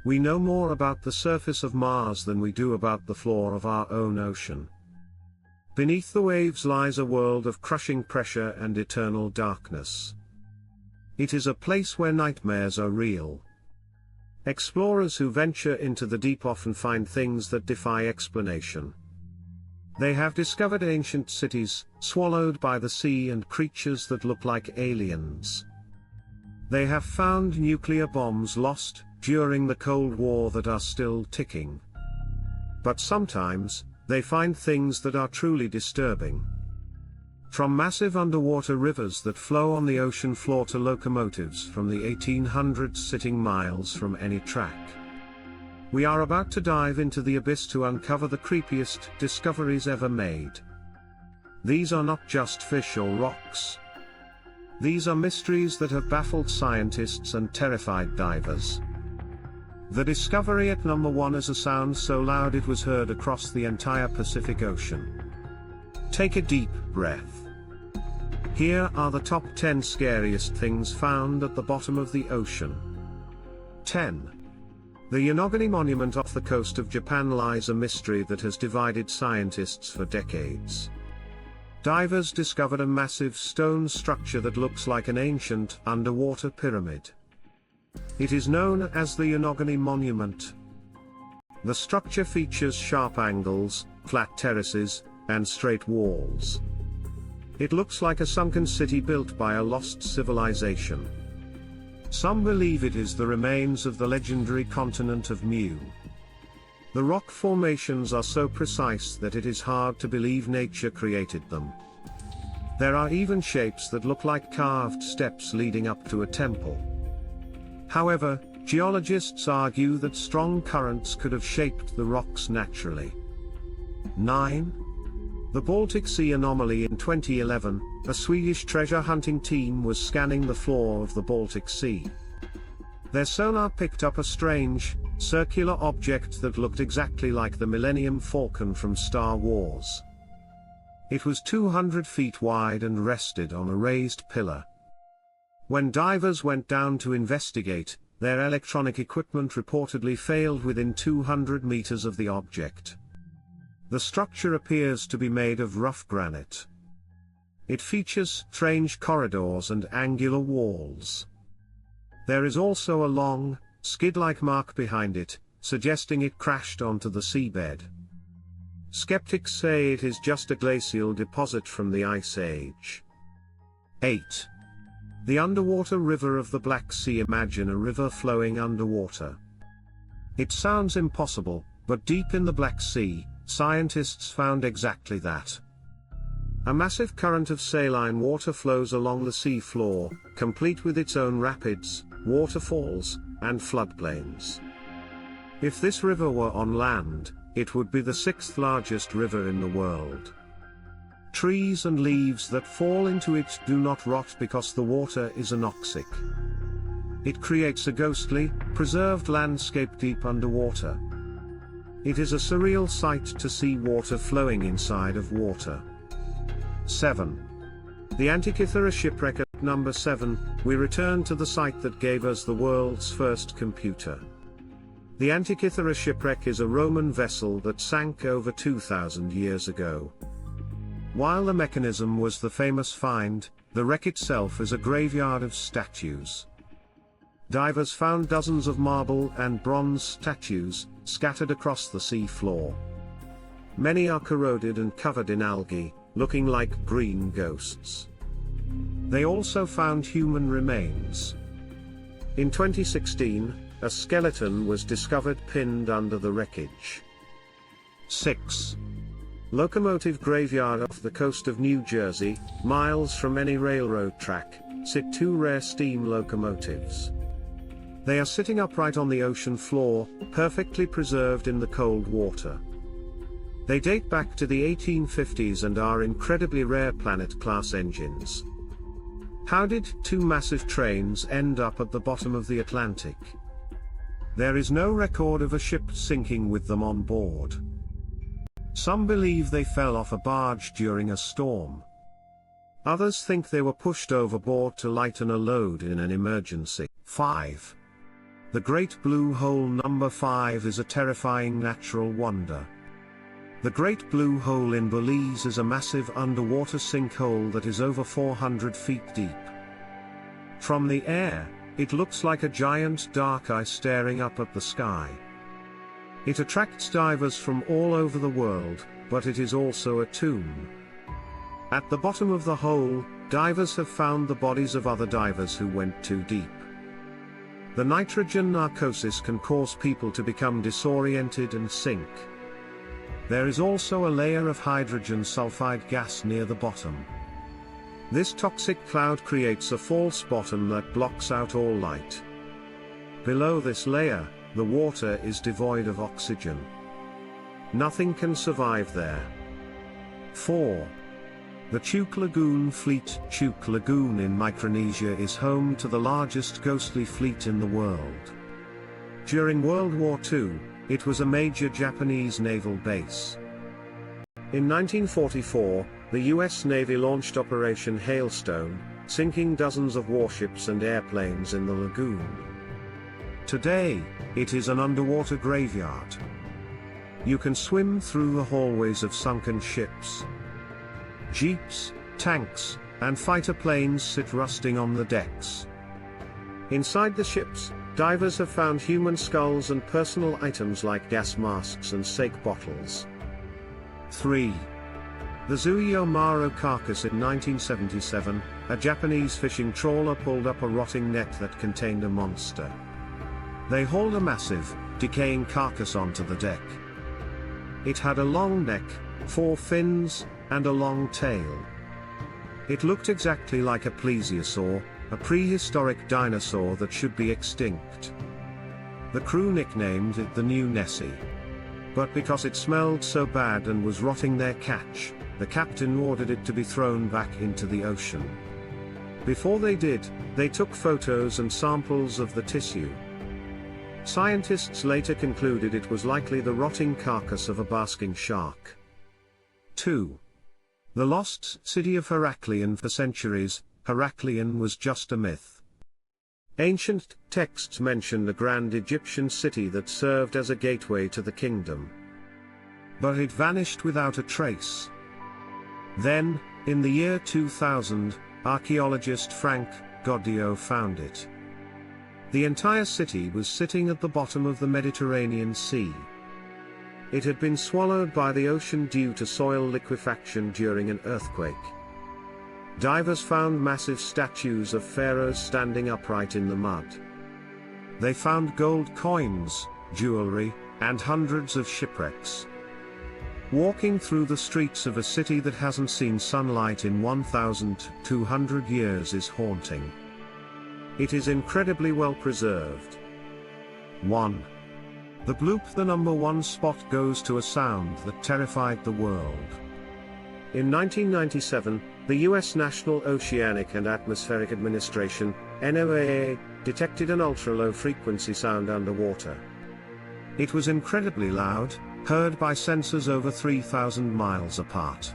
We know more about the surface of Mars than we do about the floor of our own ocean. Beneath the waves lies a world of crushing pressure and eternal darkness. It is a place where nightmares are real. Explorers who venture into the deep often find things that defy explanation. They have discovered ancient cities, swallowed by the sea, and creatures that look like aliens. They have found nuclear bombs lost during the Cold War that are still ticking. But sometimes, they find things that are truly disturbing. From massive underwater rivers that flow on the ocean floor to locomotives from the 1800s sitting miles from any track. We are about to dive into the abyss to uncover the creepiest discoveries ever made. These are not just fish or rocks. These are mysteries that have baffled scientists and terrified divers. The discovery at number 1 is a sound so loud it was heard across the entire Pacific Ocean. Take a deep breath. Here are the top 10 scariest things found at the bottom of the ocean. 10. The Yonaguni Monument off the coast of Japan lies a mystery that has divided scientists for decades. Divers discovered a massive stone structure that looks like an ancient underwater pyramid. It is known as the Yonaguni Monument. The structure features sharp angles, flat terraces, and straight walls. It looks like a sunken city built by a lost civilization. Some believe it is the remains of the legendary continent of Mu. The rock formations are so precise that it is hard to believe nature created them. There are even shapes that look like carved steps leading up to a temple. However, geologists argue that strong currents could have shaped the rocks naturally. 9. The Baltic Sea Anomaly. In 2011, a Swedish treasure hunting team was scanning the floor of the Baltic Sea. Their sonar picked up a strange, circular object that looked exactly like the Millennium Falcon from Star Wars. It was 200 feet wide and rested on a raised pillar. When divers went down to investigate, their electronic equipment reportedly failed within 200 meters of the object. The structure appears to be made of rough granite. It features strange corridors and angular walls. There is also a long, skid-like mark behind it, suggesting it crashed onto the seabed. Skeptics say it is just a glacial deposit from the Ice Age. 8. The underwater river of the Black Sea. Imagine a river flowing underwater. It sounds impossible, but deep in the Black Sea, scientists found exactly that. A massive current of saline water flows along the sea floor, complete with its own rapids, waterfalls, and floodplains. If this river were on land, it would be the 6th largest river in the world. Trees and leaves that fall into it do not rot because the water is anoxic. It creates a ghostly, preserved landscape deep underwater. It is a surreal sight to see water flowing inside of water. 7. The Antikythera shipwreck. At number 7, we return to the site that gave us the world's first computer. The Antikythera shipwreck is a Roman vessel that sank over 2,000 years ago. While the mechanism was the famous find, the wreck itself is a graveyard of statues. Divers found dozens of marble and bronze statues, scattered across the sea floor. Many are corroded and covered in algae, looking like green ghosts. They also found human remains. In 2016, a skeleton was discovered pinned under the wreckage. 6. Locomotive graveyard. Off the coast of New Jersey, miles from any railroad track, sit 2 rare steam locomotives. They are sitting upright on the ocean floor, perfectly preserved in the cold water. They date back to the 1850s and are incredibly rare Planet-class engines. How did 2 massive trains end up at the bottom of the Atlantic? There is no record of a ship sinking with them on board. Some believe they fell off a barge during a storm. Others think they were pushed overboard to lighten a load in an emergency. 5. The Great Blue Hole number 5 is a terrifying natural wonder. The Great Blue Hole in Belize is a massive underwater sinkhole that is over 400 feet deep. From the air, it looks like a giant dark eye staring up at the sky. It attracts divers from all over the world, but it is also a tomb. At the bottom of the hole, divers have found the bodies of other divers who went too deep. The nitrogen narcosis can cause people to become disoriented and sink. There is also a layer of hydrogen sulfide gas near the bottom. This toxic cloud creates a false bottom that blocks out all light. Below this layer, the water is devoid of oxygen. Nothing can survive there. 4. The Chuuk Lagoon Fleet. Chuuk Lagoon in Micronesia is home to the largest ghostly fleet in the world. During World War II, it was a major Japanese naval base. In 1944, the US Navy launched Operation Hailstone, sinking dozens of warships and airplanes in the lagoon. Today, it is an underwater graveyard. You can swim through the hallways of sunken ships. Jeeps, tanks, and fighter planes sit rusting on the decks. Inside the ships, divers have found human skulls and personal items like gas masks and sake bottles. 3. The Zuiyomaru carcass. In 1977, a Japanese fishing trawler pulled up a rotting net that contained a monster. They hauled a massive, decaying carcass onto the deck. It had a long neck, 4 fins, and a long tail. It looked exactly like a plesiosaur, a prehistoric dinosaur that should be extinct. The crew nicknamed it the New Nessie. But because it smelled so bad and was rotting their catch, the captain ordered it to be thrown back into the ocean. Before they did, they took photos and samples of the tissue. Scientists later concluded it was likely the rotting carcass of a basking shark. 2. The lost city of Heraklion. For centuries, Heraklion was just a myth. Ancient texts mention a grand Egyptian city that served as a gateway to the kingdom. But it vanished without a trace. Then, in the year 2000, archaeologist Frank Goddio found it. The entire city was sitting at the bottom of the Mediterranean Sea. It had been swallowed by the ocean due to soil liquefaction during an earthquake. Divers found massive statues of pharaohs standing upright in the mud. They found gold coins, jewelry, and hundreds of shipwrecks. Walking through the streets of a city that hasn't seen sunlight in 1,200 years is haunting. It is incredibly well preserved. 1. The Bloop. The number 1 spot goes to a sound that terrified the world. In 1997, the U.S. National Oceanic and Atmospheric Administration, NOAA, detected an ultra-low frequency sound underwater. It was incredibly loud, heard by sensors over 3,000 miles apart.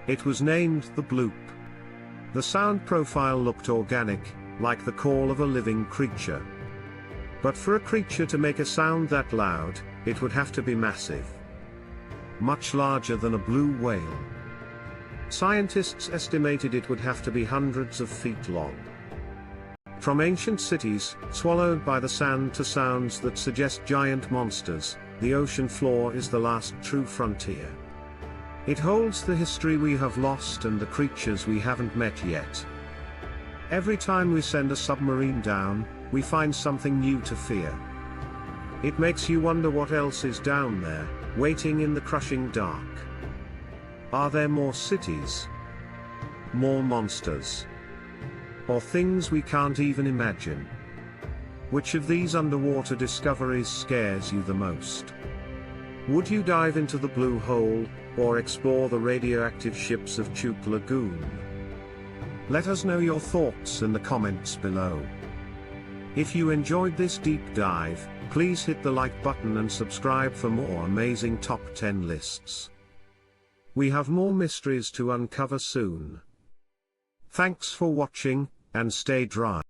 It was named the Bloop. The sound profile looked organic, like the call of a living creature. But for a creature to make a sound that loud, it would have to be massive. Much larger than a blue whale. Scientists estimated it would have to be hundreds of feet long. From ancient cities, swallowed by the sand, to sounds that suggest giant monsters, the ocean floor is the last true frontier. It holds the history we have lost and the creatures we haven't met yet. Every time we send a submarine down, we find something new to fear. It makes you wonder what else is down there, waiting in the crushing dark. Are there more cities? More monsters? Or things we can't even imagine? Which of these underwater discoveries scares you the most? Would you dive into the Blue Hole, or explore the radioactive ships of Chuuk Lagoon? Let us know your thoughts in the comments below. If you enjoyed this deep dive, please hit the like button and subscribe for more amazing top 10 lists. We have more mysteries to uncover soon. Thanks for watching, and stay dry.